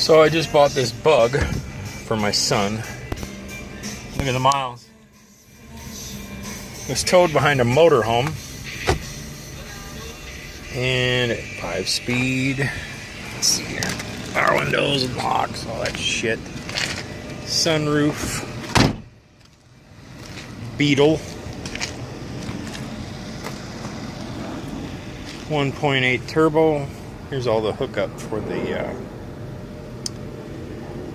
So I just bought this bug for my son. Look at the miles. It was towed behind a motorhome. And 5-speed. Let's see here. Power windows, locks, all that shit. Sunroof. Beetle. 1.8 turbo. Here's all the hookup for the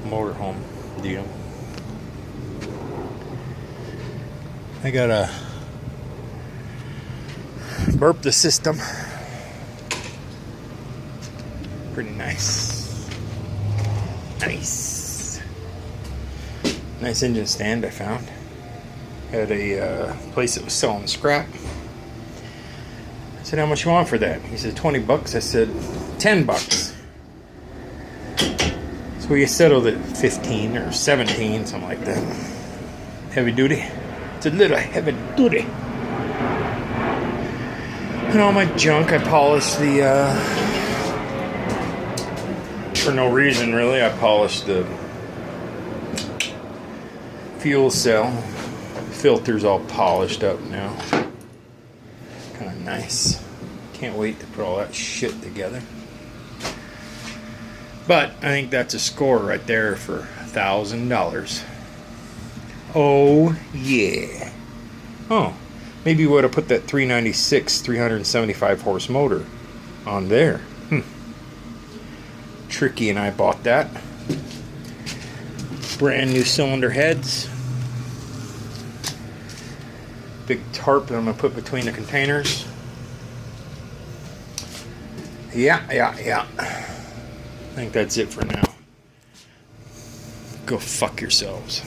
motorhome deal. I gotta burp the system. Pretty nice. Nice engine stand I found at a place that was selling scrap. I said, how much you want for that? He said, 20 bucks. I said, 10 bucks. So we settled at 15 or 17, something like that. Heavy duty. It's a little heavy duty. And all my junk, I polished the, for no reason really, I polished the fuel cell. Filter's all polished up now. Kind of nice. Can't wait to put all that shit together. But I think that's a score right there for $1,000. Oh yeah. Oh, maybe we would have put that 396 375 horse motor on there. Tricky and I bought that. Brand new cylinder heads. Big tarp that I'm gonna put between the containers. Yeah. I think that's it for now. Go fuck yourselves.